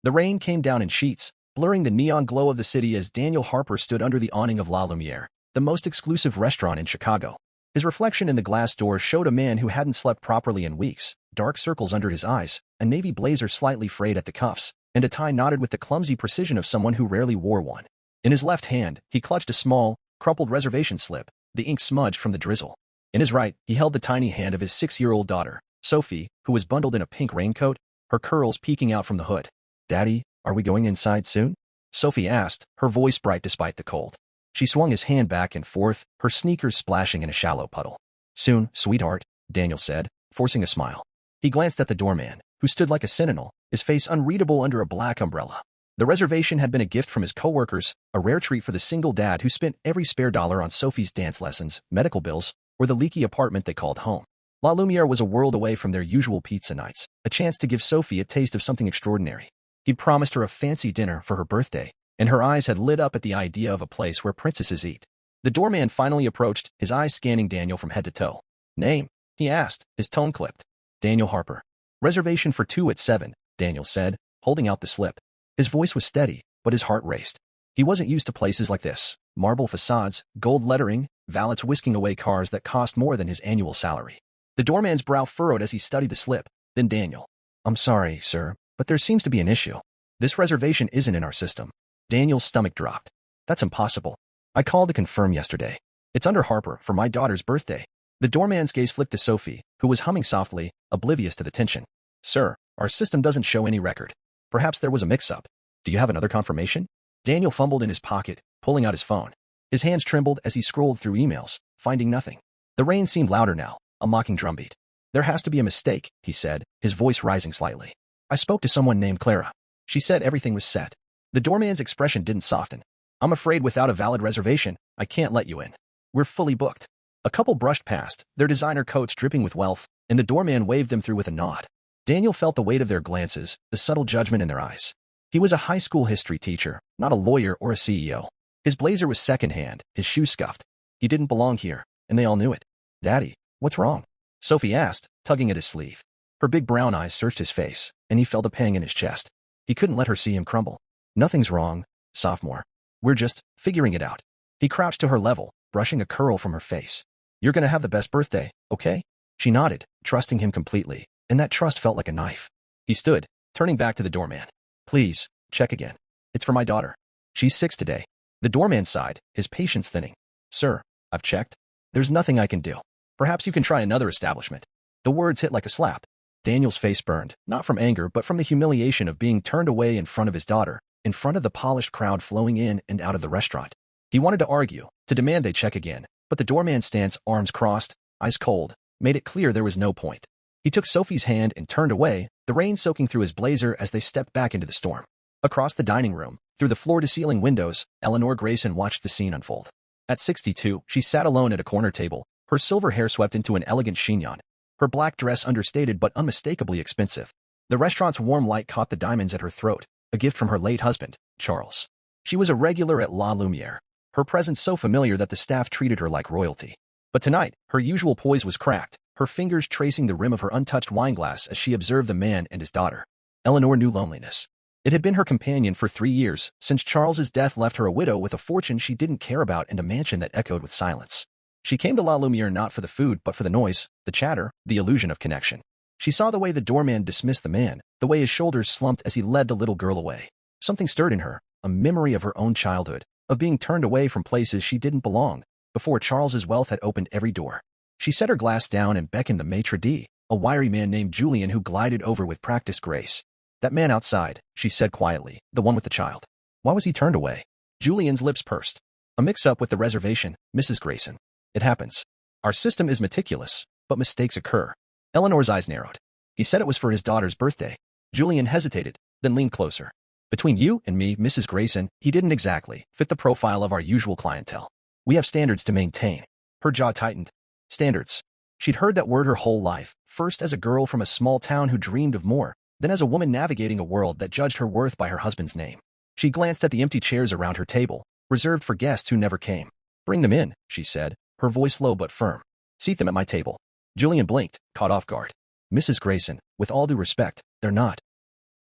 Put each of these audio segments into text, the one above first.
The rain came down in sheets, blurring the neon glow of the city as Daniel Harper stood under the awning of La Lumière, the most exclusive restaurant in Chicago. His reflection in the glass door showed a man who hadn't slept properly in weeks, dark circles under his eyes, a navy blazer slightly frayed at the cuffs, and a tie knotted with the clumsy precision of someone who rarely wore one. In his left hand, he clutched a small, crumpled reservation slip, the ink smudged from the drizzle. In his right, he held the tiny hand of his 6-year-old daughter, Sophie, who was bundled in a pink raincoat, her curls peeking out from the hood. "Daddy, are we going inside soon?" Sophie asked, her voice bright despite the cold. She swung his hand back and forth, her sneakers splashing in a shallow puddle. "Soon, sweetheart," Daniel said, forcing a smile. He glanced at the doorman, who stood like a sentinel, his face unreadable under a black umbrella. The reservation had been a gift from his coworkers, a rare treat for the single dad who spent every spare dollar on Sophie's dance lessons, medical bills, or the leaky apartment they called home. La Lumière was a world away from their usual pizza nights, a chance to give Sophie a taste of something extraordinary. He'd promised her a fancy dinner for her birthday, and her eyes had lit up at the idea of a place where princesses eat. The doorman finally approached, his eyes scanning Daniel from head to toe. "Name?" he asked, his tone clipped. "Daniel Harper." "Reservation for 2 at 7, Daniel said, holding out the slip. His voice was steady, but his heart raced. He wasn't used to places like this. Marble facades, gold lettering, valets whisking away cars that cost more than his annual salary. The doorman's brow furrowed as he studied the slip, then Daniel. "I'm sorry, sir, but there seems to be an issue. This reservation isn't in our system." Daniel's stomach dropped. "That's impossible. I called to confirm yesterday. It's under Harper for my daughter's birthday." The doorman's gaze flicked to Sophie, who was humming softly, oblivious to the tension. "Sir, our system doesn't show any record. Perhaps there was a mix-up. Do you have another confirmation?" Daniel fumbled in his pocket, pulling out his phone. His hands trembled as he scrolled through emails, finding nothing. The rain seemed louder now, a mocking drumbeat. "There has to be a mistake," he said, his voice rising slightly. "I spoke to someone named Clara. She said everything was set." The doorman's expression didn't soften. "I'm afraid without a valid reservation, I can't let you in. We're fully booked." A couple brushed past, their designer coats dripping with wealth, and the doorman waved them through with a nod. Daniel felt the weight of their glances, the subtle judgment in their eyes. He was a high school history teacher, not a lawyer or a CEO. His blazer was secondhand, his shoes scuffed. He didn't belong here, and they all knew it. "Daddy, what's wrong?" Sophie asked, tugging at his sleeve. Her big brown eyes searched his face, and he felt a pang in his chest. He couldn't let her see him crumble. "Nothing's wrong, sophomore. We're just figuring it out." He crouched to her level, brushing a curl from her face. "You're gonna have the best birthday, okay?" She nodded, trusting him completely, and that trust felt like a knife. He stood, turning back to the doorman. "Please, check again. It's for my daughter. She's 6 today." The doorman sighed, his patience thinning. "Sir, I've checked. There's nothing I can do. Perhaps you can try another establishment." The words hit like a slap. Daniel's face burned, not from anger but from the humiliation of being turned away in front of his daughter, in front of the polished crowd flowing in and out of the restaurant. He wanted to argue, to demand they check again, but the doorman's stance, arms crossed, eyes cold, made it clear there was no point. He took Sophie's hand and turned away, the rain soaking through his blazer as they stepped back into the storm. Across the dining room, through the floor-to-ceiling windows, Eleanor Grayson watched the scene unfold. At 62, she sat alone at a corner table, her silver hair swept into an elegant chignon, her black dress understated but unmistakably expensive. The restaurant's warm light caught the diamonds at her throat, a gift from her late husband, Charles. She was a regular at La Lumière, her presence so familiar that the staff treated her like royalty. But tonight, her usual poise was cracked, her fingers tracing the rim of her untouched wineglass as she observed the man and his daughter. Eleanor knew loneliness. It had been her companion for 3 years, since Charles's death left her a widow with a fortune she didn't care about and a mansion that echoed with silence. She came to La Lumière not for the food but for the noise, the chatter, the illusion of connection. She saw the way the doorman dismissed the man, the way his shoulders slumped as he led the little girl away. Something stirred in her, a memory of her own childhood, of being turned away from places she didn't belong, before Charles's wealth had opened every door. She set her glass down and beckoned the maitre d', a wiry man named Julian who glided over with practiced grace. "That man outside," she said quietly, "the one with the child. Why was he turned away?" Julian's lips pursed. "A mix-up with the reservation, Mrs. Grayson. It happens. Our system is meticulous, but mistakes occur." Eleanor's eyes narrowed. "He said it was for his daughter's birthday." Julian hesitated, then leaned closer. "Between you and me, Mrs. Grayson, he didn't exactly fit the profile of our usual clientele. We have standards to maintain." Her jaw tightened. Standards. She'd heard that word her whole life, first as a girl from a small town who dreamed of more, then as a woman navigating a world that judged her worth by her husband's name. She glanced at the empty chairs around her table, reserved for guests who never came. "Bring them in," she said, her voice low but firm. "Seat them at my table." Julian blinked, caught off guard. "Mrs. Grayson, with all due respect, they're not."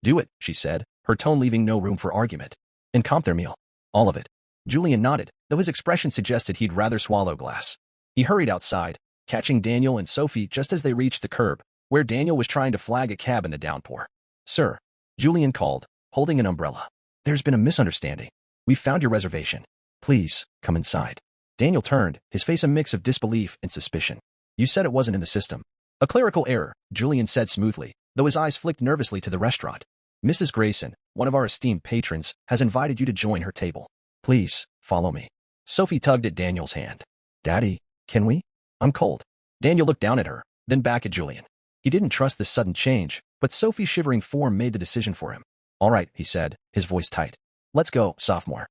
"Do it," she said, her tone leaving no room for argument. And comp their meal. All of it. Julian nodded, though his expression suggested he'd rather swallow glass. He hurried outside, catching Daniel and Sophie just as they reached the curb, where Daniel was trying to flag a cab in the downpour. "Sir," Julian called, holding an umbrella. "There's been a misunderstanding. We found your reservation. Please, come inside." Daniel turned, his face a mix of disbelief and suspicion. "You said it wasn't in the system." "A clerical error," Julian said smoothly, though his eyes flicked nervously to the restaurant. "Mrs. Grayson, one of our esteemed patrons, has invited you to join her table. Please, follow me." Sophie tugged at Daniel's hand. "Daddy, can we? I'm cold." Daniel looked down at her, then back at Julian. He didn't trust this sudden change, but Sophie's shivering form made the decision for him. "All right," he said, his voice tight. "Let's go, sophomore."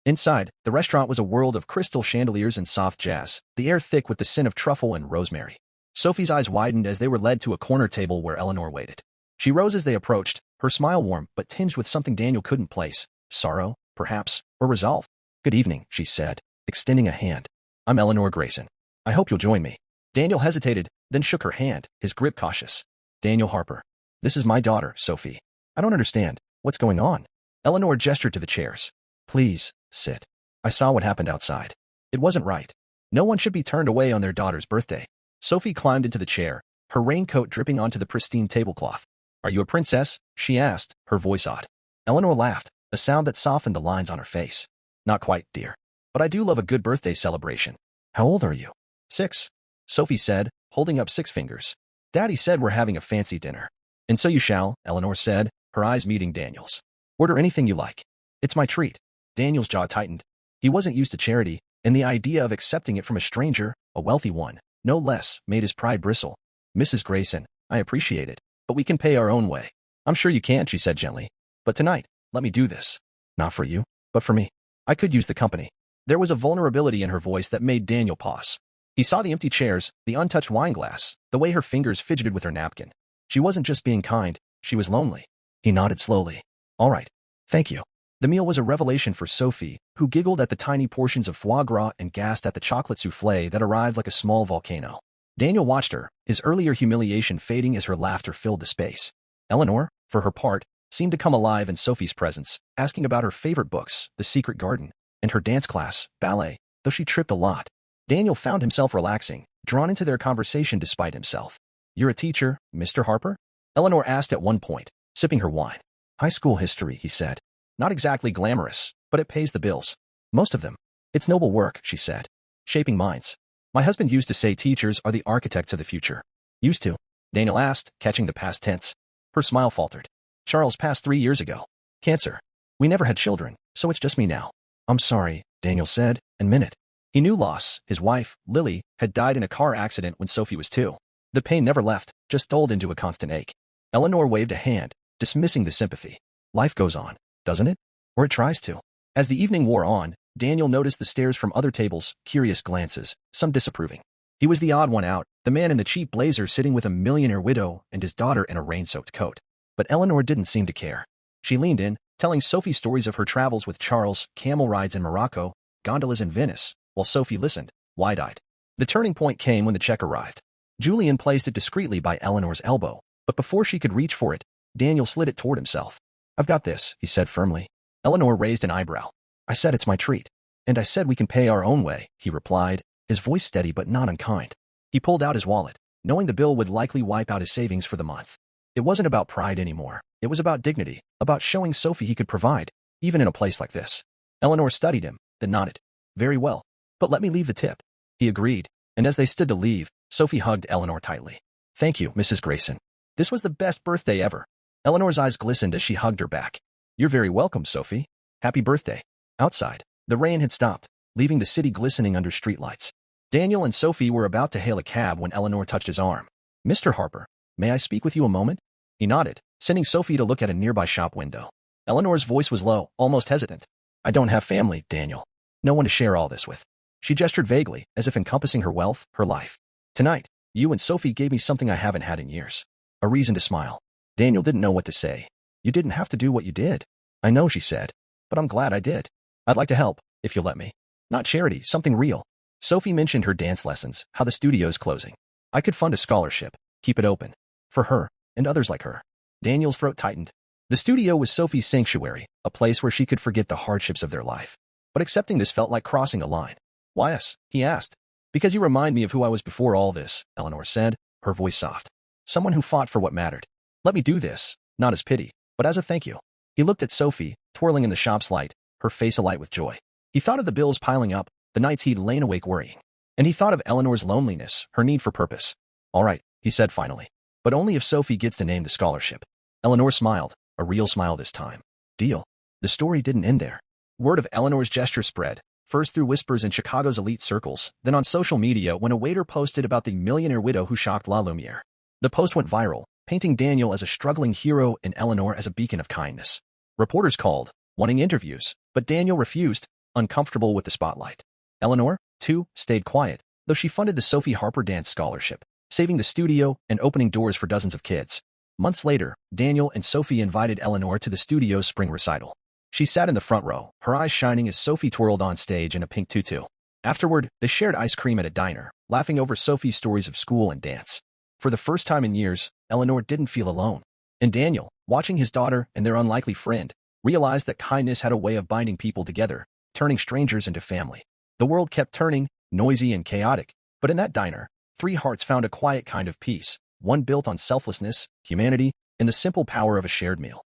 Inside, the restaurant was a world of crystal chandeliers and soft jazz, the air thick with the scent of truffle and rosemary. Sophie's eyes widened as they were led to a corner table where Eleanor waited. She rose as they approached, her smile warm but tinged with something Daniel couldn't place. Sorrow, perhaps, or resolve. "Good evening," she said, extending a hand. "I'm Eleanor Grayson. I hope you'll join me." Daniel hesitated, then shook her hand, his grip cautious. "Daniel Harper. This is my daughter, Sophie. I don't understand. What's going on?" Eleanor gestured to the chairs. "Please, sit. I saw what happened outside. It wasn't right. No one should be turned away on their daughter's birthday." Sophie climbed into the chair, her raincoat dripping onto the pristine tablecloth. "Are you a princess?" she asked, her voice odd. Eleanor laughed, a sound that softened the lines on her face. "Not quite, dear. But I do love a good birthday celebration." "How old are you?" 6. Sophie said, holding up 6 fingers. "Daddy said we're having a fancy dinner." "And so you shall," Eleanor said, her eyes meeting Daniel's. "Order anything you like. It's my treat." Daniel's jaw tightened. He wasn't used to charity, and the idea of accepting it from a stranger, a wealthy one, no less, made his pride bristle. "Mrs. Grayson, I appreciate it, but we can pay our own way." "I'm sure you can," she said gently. "But tonight, let me do this. Not for you, but for me. I could use the company." There was a vulnerability in her voice that made Daniel pause. He saw the empty chairs, the untouched wine glass, the way her fingers fidgeted with her napkin. She wasn't just being kind, she was lonely. He nodded slowly. "All right. Thank you." The meal was a revelation for Sophie, who giggled at the tiny portions of foie gras and gasped at the chocolate souffle that arrived like a small volcano. Daniel watched her, his earlier humiliation fading as her laughter filled the space. Eleanor, for her part, seemed to come alive in Sophie's presence, asking about her favorite books, The Secret Garden, and her dance class, ballet, though she tripped a lot. Daniel found himself relaxing, drawn into their conversation despite himself. "You're a teacher, Mr. Harper?" Eleanor asked at one point, sipping her wine. "High school history," he said. "Not exactly glamorous, but it pays the bills. Most of them. It's noble work," she said. "Shaping minds. My husband used to say teachers are the architects of the future." "Used to?" Daniel asked, catching the past tense. Her smile faltered. "Charles passed 3 years ago. Cancer. We never had children, so it's just me now." "I'm sorry," Daniel said, and meant it. He knew loss. His wife, Lily, had died in a car accident when Sophie was 2. The pain never left, just dulled into a constant ache. Eleanor waved a hand, dismissing the sympathy. "Life goes on, doesn't it? Or it tries to." As the evening wore on, Daniel noticed the stares from other tables, curious glances, some disapproving. He was the odd one out, the man in the cheap blazer sitting with a millionaire widow and his daughter in a rain-soaked coat. But Eleanor didn't seem to care. She leaned in, telling Sophie stories of her travels with Charles, camel rides in Morocco, gondolas in Venice, while Sophie listened, wide-eyed. The turning point came when the check arrived. Julian placed it discreetly by Eleanor's elbow, but before she could reach for it, Daniel slid it toward himself. "I've got this," he said firmly. Eleanor raised an eyebrow. "I said it's my treat. And I said we can pay our own way," he replied, his voice steady but not unkind. He pulled out his wallet, knowing the bill would likely wipe out his savings for the month. It wasn't about pride anymore. It was about dignity, about showing Sophie he could provide, even in a place like this. Eleanor studied him, then nodded. "Very well. But let me leave the tip." He agreed, and as they stood to leave, Sophie hugged Eleanor tightly. "Thank you, Mrs. Grayson. This was the best birthday ever." Eleanor's eyes glistened as she hugged her back. "You're very welcome, Sophie. Happy birthday." Outside, the rain had stopped, leaving the city glistening under streetlights. Daniel and Sophie were about to hail a cab when Eleanor touched his arm. "Mr. Harper, may I speak with you a moment?" He nodded, sending Sophie to look at a nearby shop window. Eleanor's voice was low, almost hesitant. "I don't have family, Daniel. No one to share all this with." She gestured vaguely, as if encompassing her wealth, her life. "Tonight, you and Sophie gave me something I haven't had in years. A reason to smile." Daniel didn't know what to say. "You didn't have to do what you did." "I know," she said, "but I'm glad I did. I'd like to help, if you'll let me. Not charity, something real." Sophie mentioned her dance lessons, how the studio's closing. "I could fund a scholarship, keep it open. For her, and others like her." Daniel's throat tightened. The studio was Sophie's sanctuary, a place where she could forget the hardships of their life. But accepting this felt like crossing a line. "Why us?" he asked. "Because you remind me of who I was before all this," Eleanor said, her voice soft. "Someone who fought for what mattered. Let me do this, not as pity, but as a thank you." He looked at Sophie, twirling in the shop's light, her face alight with joy. He thought of the bills piling up, the nights he'd lain awake worrying. And he thought of Eleanor's loneliness, her need for purpose. "All right," he said finally. "But only if Sophie gets to name the scholarship." Eleanor smiled, a real smile this time. "Deal." The story didn't end there. Word of Eleanor's gesture spread, first through whispers in Chicago's elite circles, then on social media when a waiter posted about the millionaire widow who shocked La Lumière. The post went viral, painting Daniel as a struggling hero and Eleanor as a beacon of kindness. Reporters called, wanting interviews, but Daniel refused, uncomfortable with the spotlight. Eleanor, too, stayed quiet, though she funded the Sophie Harper Dance Scholarship, saving the studio and opening doors for dozens of kids. Months later, Daniel and Sophie invited Eleanor to the studio's spring recital. She sat in the front row, her eyes shining as Sophie twirled on stage in a pink tutu. Afterward, they shared ice cream at a diner, laughing over Sophie's stories of school and dance. For the first time in years, Eleanor didn't feel alone. And Daniel, watching his daughter and their unlikely friend, realized that kindness had a way of binding people together, turning strangers into family. The world kept turning, noisy and chaotic, but in that diner, three hearts found a quiet kind of peace, one built on selflessness, humanity, and the simple power of a shared meal.